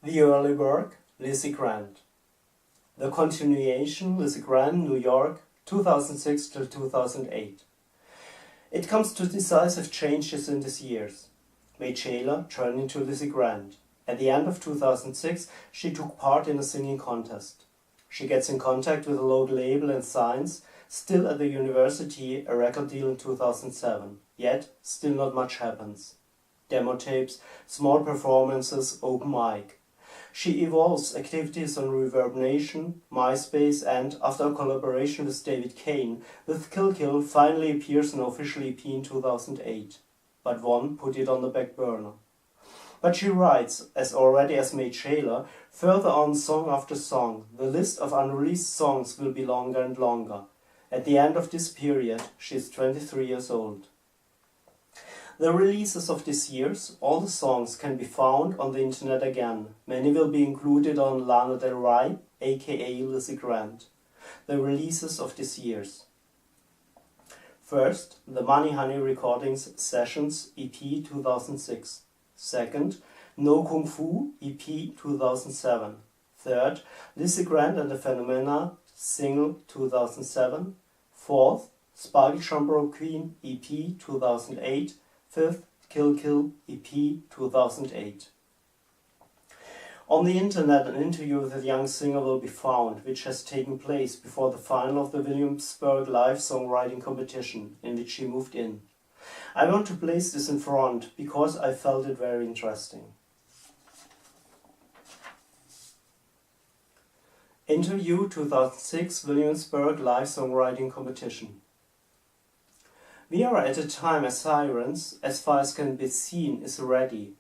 The early work, Lizzy Grant. The continuation, Lizzy Grant, New York, 2006 to 2008. It comes to decisive changes in these years. May Taylor turned into Lizzy Grant. At the end of 2006, she took part in a singing contest. She gets in contact with a local label and signs, still at the university, a record deal in 2007. Yet, still not much happens. Demo tapes, small performances, open mic. She evolves activities on Reverb Nation, MySpace, and, after a collaboration with David Kane, with Kill Kill finally appears an official EP in 2008. But one put it on the back burner. But she writes, as already as May Taylor, further on song after song. The list of unreleased songs will be longer and longer. At the end of this period, she is 23 years old. The releases of these years, all the songs can be found on the internet again. Many will be included on Lana Del Rey, aka Lizzy Grant. The releases of these years. First, the Money Honey Recordings Sessions EP 2006. Second, No Kung Fu EP 2007. Third, Lizzy Grant and the Phenomena single 2007. Fourth, Sparkle Jumbo Queen EP 2008. Fifth, Kill Kill EP 2008. On the internet, an interview with the young singer will be found, which has taken place before the final of the Williamsburg Live Songwriting Competition, in which she moved in. I want to place this in front because I felt it very interesting. Interview 2006 Williamsburg Live Songwriting Competition. We are at a time as Sirens, as far as can be seen, is ready,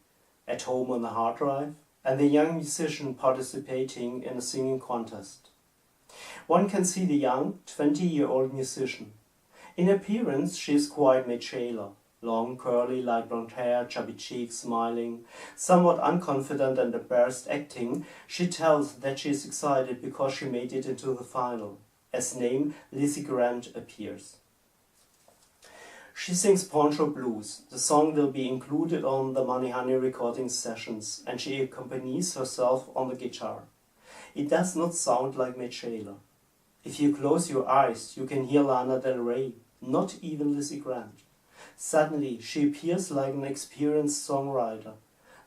at home on the hard drive, and the young musician participating in a singing contest. One can see the young, 20-year-old musician. In appearance, she is quite May Taylor. Long, curly, light blonde hair, chubby cheeks, smiling, somewhat unconfident and embarrassed acting, she tells that she is excited because she made it into the final. As name, Lizzy Grant appears. She sings Poncho Blues. The song will be included on the Money Honey recording sessions, and she accompanies herself on the guitar. It does not sound like May Taylor. If you close your eyes, you can hear Lana Del Rey, not even Lizzy Grant. Suddenly, she appears like an experienced songwriter.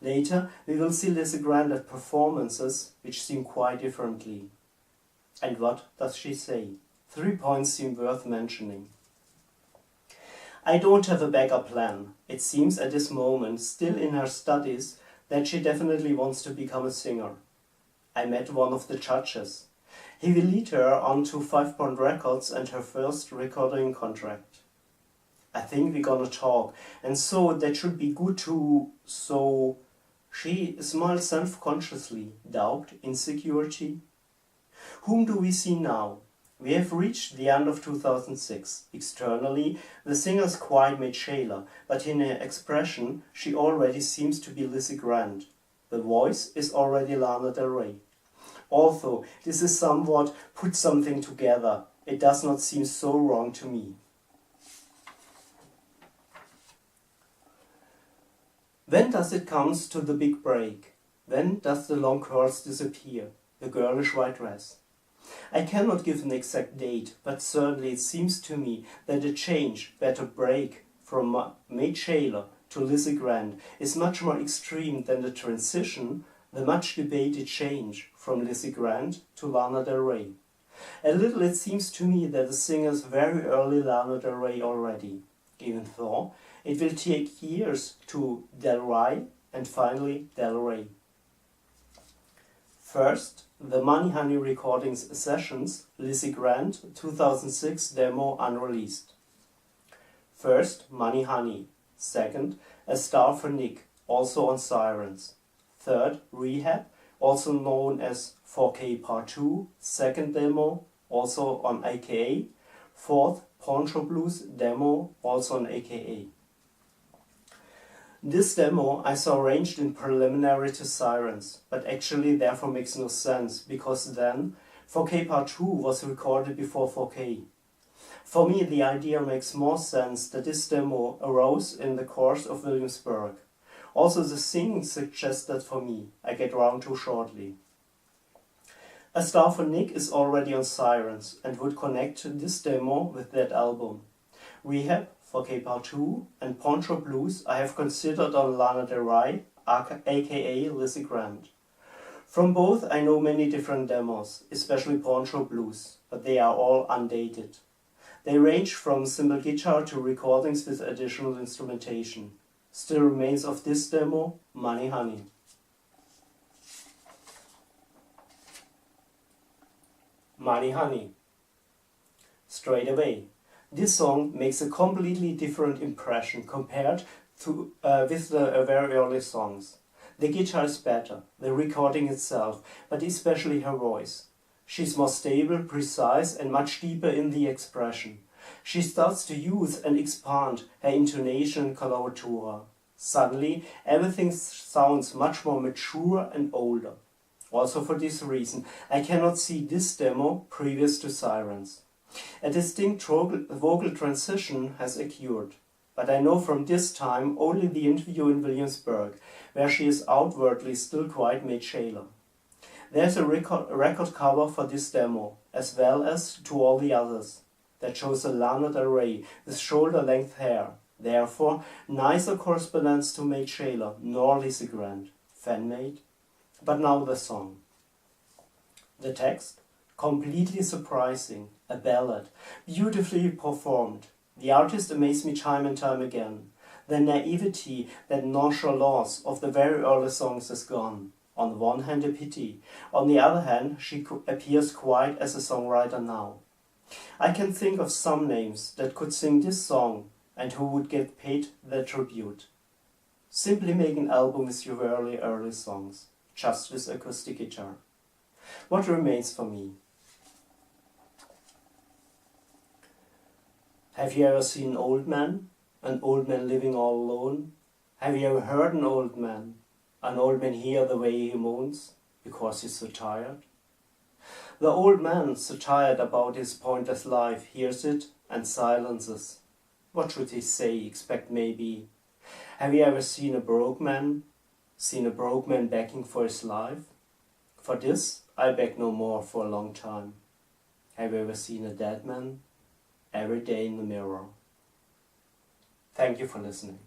Later, we will see Lizzy Grant at performances which seem quite differently. And what does she say? 3 points seem worth mentioning. I don't have a backup plan. It seems at this moment, still in her studies, that she definitely wants to become a singer. I met one of the judges. He will lead her on to 5 Point Records and her first recording contract. I think we're gonna talk, and so that should be good too. So she smiles self-consciously. Doubt, insecurity. Whom do we see now? We have reached the end of 2006. Externally, the singer is quite May Taylor, but in her expression, she already seems to be Lizzy Grant. The voice is already Lana Del Rey. Although this is somewhat put something together, it does not seem so wrong to me. When does it come to the big break? When does the long curls disappear? The girlish white dress? I cannot give an exact date, but certainly it seems to me that a change, that a break from May Taylor to Lizzy Grant is much more extreme than the transition, the much debated change from Lizzy Grant to Lana Del Rey. A little it seems to me that the singer is very early Lana Del Rey already, even though it will take years to Del Rey and finally Del Rey. First, the Money Honey Recordings Sessions, Lizzy Grant, 2006 demo unreleased. First, Money Honey. Second, A Star for Nick, also on Sirens. Third, Rehab, also known as 4K-Part-2, second demo, also on AKA. Fourth, Poncho Blues demo, also on AKA. This demo I saw arranged in preliminary to Sirens, but actually therefore makes no sense, because then 4K-Part-2 was recorded before 4K. For me, the idea makes more sense that this demo arose in the course of Williamsburg. Also the singing suggested for me, I get round to shortly. A star for Nick is already on Sirens and would connect this demo with that album. Rehab for Grant-Part1 and Poncho Blues I have considered on Lana Del Rey, aka Lizzy Grant. From both I know many different demos, especially Poncho Blues, but they are all undated. They range from simple guitar to recordings with additional instrumentation. Still remains of this demo, Money Honey. Money Honey. Straight away. This song makes a completely different impression compared to with the very early songs. The guitar is better, the recording itself, but especially her voice. She's more stable, precise and much deeper in the expression. She starts to use and expand her intonation and coloratura. Suddenly, everything sounds much more mature and older. Also for this reason, I cannot see this demo previous to Sirens. A distinct vocal transition has occurred, but I know from this time only the interview in Williamsburg, where she is outwardly still quite Maid Shaler. There's a record cover for this demo, as well as to all the others, that shows a Lana Del Rey with shoulder-length hair, therefore neither corresponds to Maid Shaler nor Lizzy Grant, fan-made. But now the song. The text? Completely surprising, a ballad, beautifully performed. The artist amazed me time and time again. The naivety, that nonchalance of the very early songs is gone. On the one hand a pity, on the other hand she appears quite as a songwriter now. I can think of some names that could sing this song and who would get paid their tribute. Simply make an album with your early songs, just with acoustic guitar. What remains for me? Have you ever seen an old man? An old man living all alone? Have you ever heard an old man? An old man hear the way he moans, because he's so tired? The old man, so tired about his pointless life, hears it and silences. What should he say, expect maybe? Have you ever seen a broke man? Seen a broke man begging for his life? For this, I beg no more for a long time. Have you ever seen a dead man? Every day in the mirror. Thank you for listening.